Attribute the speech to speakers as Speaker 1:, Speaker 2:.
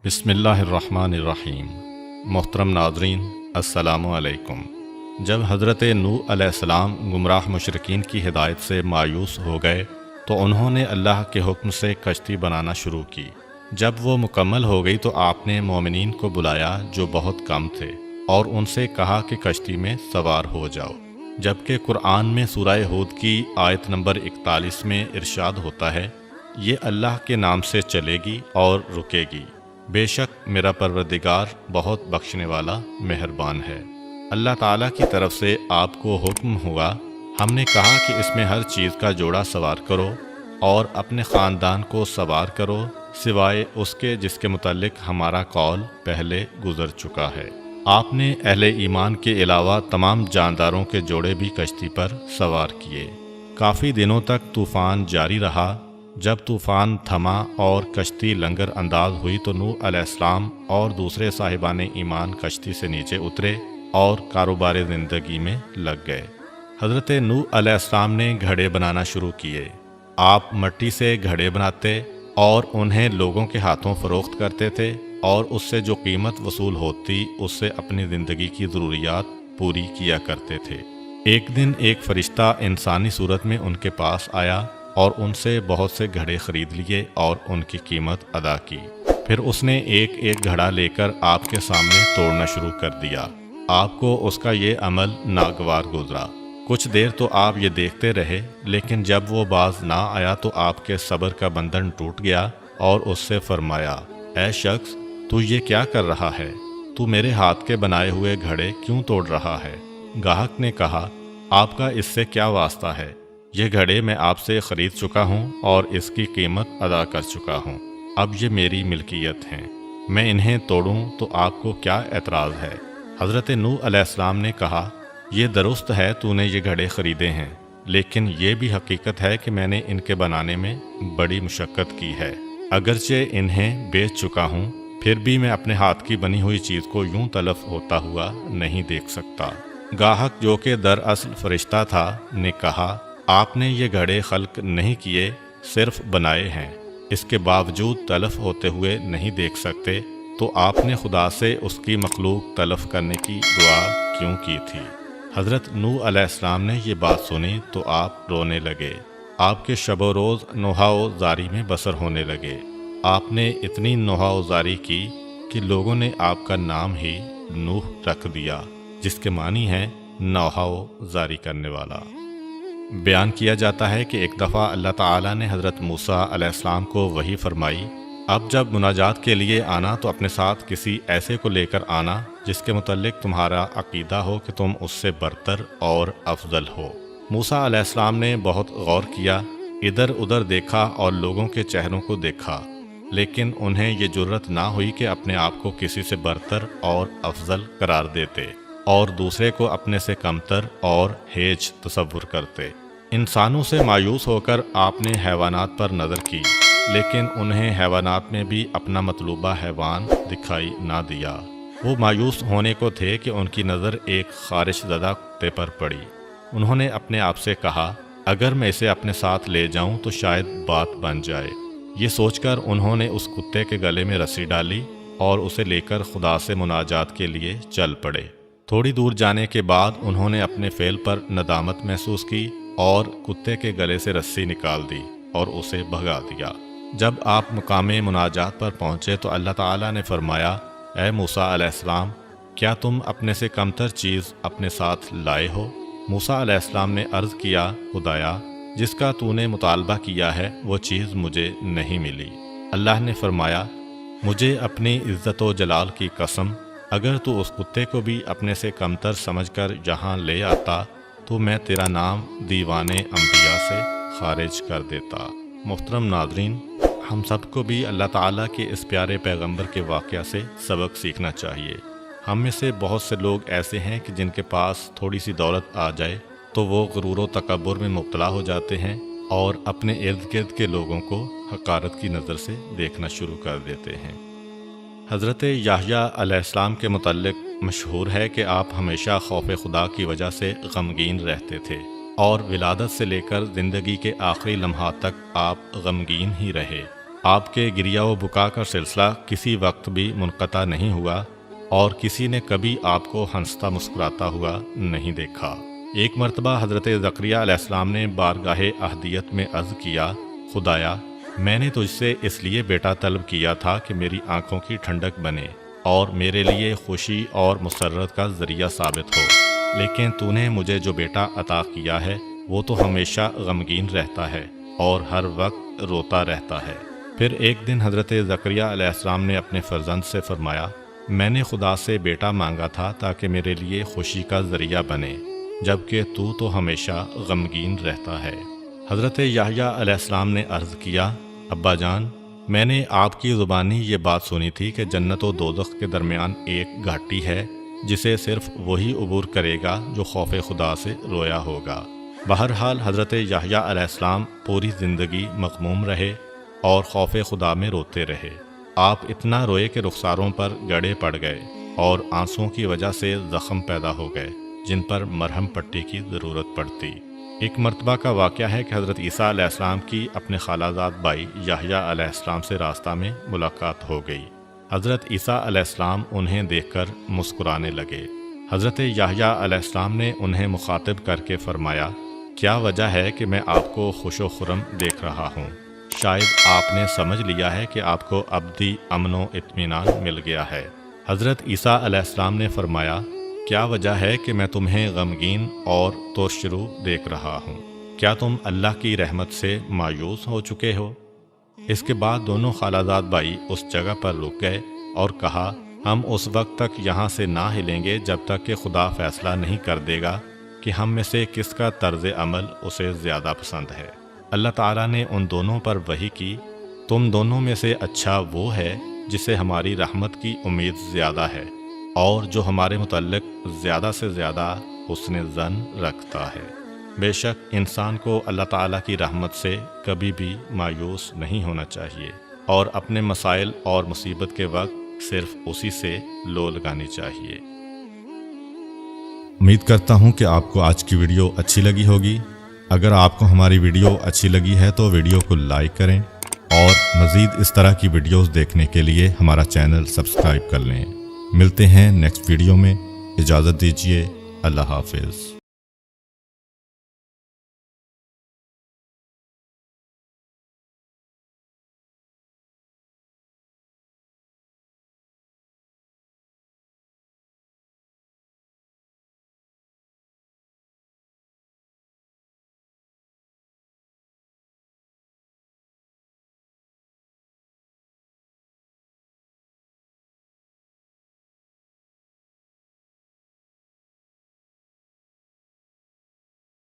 Speaker 1: بسم اللہ الرحمن الرحیم۔ محترم ناظرین، السلام علیکم۔ جب حضرت نوح علیہ السلام گمراہ مشرکین کی ہدایت سے مایوس ہو گئے تو انہوں نے اللہ کے حکم سے کشتی بنانا شروع کی۔ جب وہ مکمل ہو گئی تو آپ نے مومنین کو بلایا جو بہت کم تھے اور ان سے کہا کہ کشتی میں سوار ہو جاؤ، جبکہ قرآن میں سورہ ہود کی آیت نمبر 41 میں ارشاد ہوتا ہے، یہ اللہ کے نام سے چلے گی اور رکے گی، بے شک میرا پروردگار بہت بخشنے والا مہربان ہے۔ اللہ تعالیٰ کی طرف سے آپ کو حکم ہوا، ہم نے کہا کہ اس میں ہر چیز کا جوڑا سوار کرو اور اپنے خاندان کو سوار کرو سوائے اس کے جس کے متعلق ہمارا قول پہلے گزر چکا ہے۔ آپ نے اہل ایمان کے علاوہ تمام جانداروں کے جوڑے بھی کشتی پر سوار کیے۔ کافی دنوں تک طوفان جاری رہا۔ جب طوفان تھما اور کشتی لنگر انداز ہوئی تو نوح علیہ السلام اور دوسرے صاحبان ایمان کشتی سے نیچے اترے اور کاروبار زندگی میں لگ گئے۔ حضرت نوح علیہ السلام نے گھڑے بنانا شروع کیے۔ آپ مٹی سے گھڑے بناتے اور انہیں لوگوں کے ہاتھوں فروخت کرتے تھے اور اس سے جو قیمت وصول ہوتی اس سے اپنی زندگی کی ضروریات پوری کیا کرتے تھے۔ ایک دن ایک فرشتہ انسانی صورت میں ان کے پاس آیا اور ان سے بہت سے گھڑے خرید لیے اور ان کی قیمت ادا کی۔ پھر اس نے ایک ایک گھڑا لے کر آپ کے سامنے توڑنا شروع کر دیا۔ آپ کو اس کا یہ عمل ناگوار گزرا۔ کچھ دیر تو آپ یہ دیکھتے رہے، لیکن جب وہ باز نہ آیا تو آپ کے صبر کا بندھن ٹوٹ گیا اور اس سے فرمایا، اے شخص، تو یہ کیا کر رہا ہے؟ تو میرے ہاتھ کے بنائے ہوئے گھڑے کیوں توڑ رہا ہے؟ گاہک نے کہا، آپ کا اس سے کیا واسطہ ہے؟ یہ گھڑے میں آپ سے خرید چکا ہوں اور اس کی قیمت ادا کر چکا ہوں۔ اب یہ میری ملکیت ہیں، میں انہیں توڑوں تو آپ کو کیا اعتراض ہے؟ حضرت نوح علیہ السلام نے کہا، یہ درست ہے تو نے یہ گھڑے خریدے ہیں، لیکن یہ بھی حقیقت ہے کہ میں نے ان کے بنانے میں بڑی مشقت کی ہے۔ اگرچہ انہیں بیچ چکا ہوں، پھر بھی میں اپنے ہاتھ کی بنی ہوئی چیز کو یوں تلف ہوتا ہوا نہیں دیکھ سکتا۔ گاہک جو کہ دراصل فرشتہ تھا نے کہا، آپ نے یہ گھڑے خلق نہیں کیے، صرف بنائے ہیں، اس کے باوجود تلف ہوتے ہوئے نہیں دیکھ سکتے، تو آپ نے خدا سے اس کی مخلوق تلف کرنے کی دعا کیوں کی تھی؟ حضرت نوح علیہ السلام نے یہ بات سنی تو آپ رونے لگے۔ آپ کے شب و روز نوحہ و زاری میں بسر ہونے لگے۔ آپ نے اتنی نوحہ و زاری کی کہ لوگوں نے آپ کا نام ہی نوح رکھ دیا، جس کے معنی ہے نوحہ و زاری کرنے والا۔ بیان کیا جاتا ہے کہ ایک دفعہ اللہ تعالیٰ نے حضرت موسیٰ علیہ السلام کو وحی فرمائی، اب جب مناجات کے لیے آنا تو اپنے ساتھ کسی ایسے کو لے کر آنا جس کے متعلق تمہارا عقیدہ ہو کہ تم اس سے برتر اور افضل ہو۔ موسیٰ علیہ السلام نے بہت غور کیا، ادھر ادھر دیکھا اور لوگوں کے چہروں کو دیکھا، لیکن انہیں یہ جرت نہ ہوئی کہ اپنے آپ کو کسی سے برتر اور افضل قرار دیتے اور دوسرے کو اپنے سے کمتر اور ہیج تصور کرتے۔ انسانوں سے مایوس ہو کر آپ نے حیوانات پر نظر کی، لیکن انہیں حیوانات میں بھی اپنا مطلوبہ حیوان دکھائی نہ دیا۔ وہ مایوس ہونے کو تھے کہ ان کی نظر ایک خارش زدہ کتے پر پڑی۔ انہوں نے اپنے آپ سے کہا، اگر میں اسے اپنے ساتھ لے جاؤں تو شاید بات بن جائے۔ یہ سوچ کر انہوں نے اس کتے کے گلے میں رسی ڈالی اور اسے لے کر خدا سے مناجات کے لیے چل پڑے۔ تھوڑی دور جانے کے بعد انہوں نے اپنے فعل پر ندامت محسوس کی اور کتے کے گلے سے رسی نکال دی اور اسے بھگا دیا۔ جب آپ مقام مناجات پر پہنچے تو اللہ تعالیٰ نے فرمایا، اے موسیٰ علیہ السلام، کیا تم اپنے سے کمتر چیز اپنے ساتھ لائے ہو؟ موسیٰ علیہ السلام نے عرض کیا، خدایا، جس کا تو نے مطالبہ کیا ہے وہ چیز مجھے نہیں ملی۔ اللہ نے فرمایا، مجھے اپنی عزت و جلال کی قسم، اگر تو اس کتے کو بھی اپنے سے کمتر سمجھ کر یہاں لے آتا تو میں تیرا نام دیوان انبیاء سے خارج کر دیتا۔ محترم ناظرین، ہم سب کو بھی اللہ تعالیٰ کے اس پیارے پیغمبر کے واقعہ سے سبق سیکھنا چاہیے۔ ہم میں سے بہت سے لوگ ایسے ہیں کہ جن کے پاس تھوڑی سی دولت آ جائے تو وہ غرور و تکبر میں مبتلا ہو جاتے ہیں اور اپنے ارد گرد کے لوگوں کو حقارت کی نظر سے دیکھنا شروع کر دیتے ہیں۔ حضرت یحییٰ علیہ السلام کے متعلق مشہور ہے کہ آپ ہمیشہ خوف خدا کی وجہ سے غمگین رہتے تھے اور ولادت سے لے کر زندگی کے آخری لمحات تک آپ غمگین ہی رہے۔ آپ کے گریہ و بکا کا سلسلہ کسی وقت بھی منقطع نہیں ہوا اور کسی نے کبھی آپ کو ہنستا مسکراتا ہوا نہیں دیکھا۔ ایک مرتبہ حضرت زکریا علیہ السلام نے بارگاہ احدیت میں عرض کیا، خدایا میں نے تجھ سے اس لیے بیٹا طلب کیا تھا کہ میری آنکھوں کی ٹھنڈک بنے اور میرے لیے خوشی اور مسرت کا ذریعہ ثابت ہو، لیکن تو نے مجھے جو بیٹا عطا کیا ہے وہ تو ہمیشہ غمگین رہتا ہے اور ہر وقت روتا رہتا ہے۔ پھر ایک دن حضرت زکریا علیہ السلام نے اپنے فرزند سے فرمایا، میں نے خدا سے بیٹا مانگا تھا تاکہ میرے لیے خوشی کا ذریعہ بنے، جبکہ تو ہمیشہ غمگین رہتا ہے۔ حضرت یحییٰ علیہ السلام نے عرض کیا، ابا جان میں نے آپ کی زبانی یہ بات سنی تھی کہ جنت و دوزخ کے درمیان ایک گھاٹی ہے جسے صرف وہی عبور کرے گا جو خوف خدا سے رویا ہوگا۔ بہرحال حضرت یحییٰ علیہ السلام پوری زندگی مغموم رہے اور خوف خدا میں روتے رہے۔ آپ اتنا روئے کہ رخساروں پر گڑے پڑ گئے اور آنسوؤں کی وجہ سے زخم پیدا ہو گئے جن پر مرہم پٹی کی ضرورت پڑتی۔ ایک مرتبہ کا واقعہ ہے کہ حضرت عیسیٰ علیہ السلام کی اپنے خالہ زاد بھائی یحییٰ علیہ السلام سے راستہ میں ملاقات ہو گئی۔ حضرت عیسیٰ علیہ السلام انہیں دیکھ کر مسکرانے لگے۔ حضرت یحییٰ علیہ السلام نے انہیں مخاطب کر کے فرمایا، کیا وجہ ہے کہ میں آپ کو خوش و خرم دیکھ رہا ہوں؟ شاید آپ نے سمجھ لیا ہے کہ آپ کو ابدی امن و اطمینان مل گیا ہے۔ حضرت عیسیٰ علیہ السلام نے فرمایا، کیا وجہ ہے کہ میں تمہیں غمگین اور ترشرو دیکھ رہا ہوں؟ کیا تم اللہ کی رحمت سے مایوس ہو چکے ہو؟ اس کے بعد دونوں خالہ زاد بھائی اس جگہ پر رک گئے اور کہا، ہم اس وقت تک یہاں سے نہ ہلیں گے جب تک کہ خدا فیصلہ نہیں کر دے گا کہ ہم میں سے کس کا طرز عمل اسے زیادہ پسند ہے۔ اللہ تعالیٰ نے ان دونوں پر وحی کی، تم دونوں میں سے اچھا وہ ہے جسے ہماری رحمت کی امید زیادہ ہے اور جو ہمارے متعلق زیادہ سے زیادہ حسن ظن رکھتا ہے۔ بے شک انسان کو اللہ تعالیٰ کی رحمت سے کبھی بھی مایوس نہیں ہونا چاہیے اور اپنے مسائل اور مصیبت کے وقت صرف اسی سے لو لگانی چاہیے۔
Speaker 2: امید کرتا ہوں کہ آپ کو آج کی ویڈیو اچھی لگی ہوگی۔ اگر آپ کو ہماری ویڈیو اچھی لگی ہے تو ویڈیو کو لائک کریں اور مزید اس طرح کی ویڈیوز دیکھنے کے لیے ہمارا چینل سبسکرائب کر لیں۔ ملتے ہیں نیکسٹ ویڈیو میں، اجازت دیجیے، اللہ حافظ۔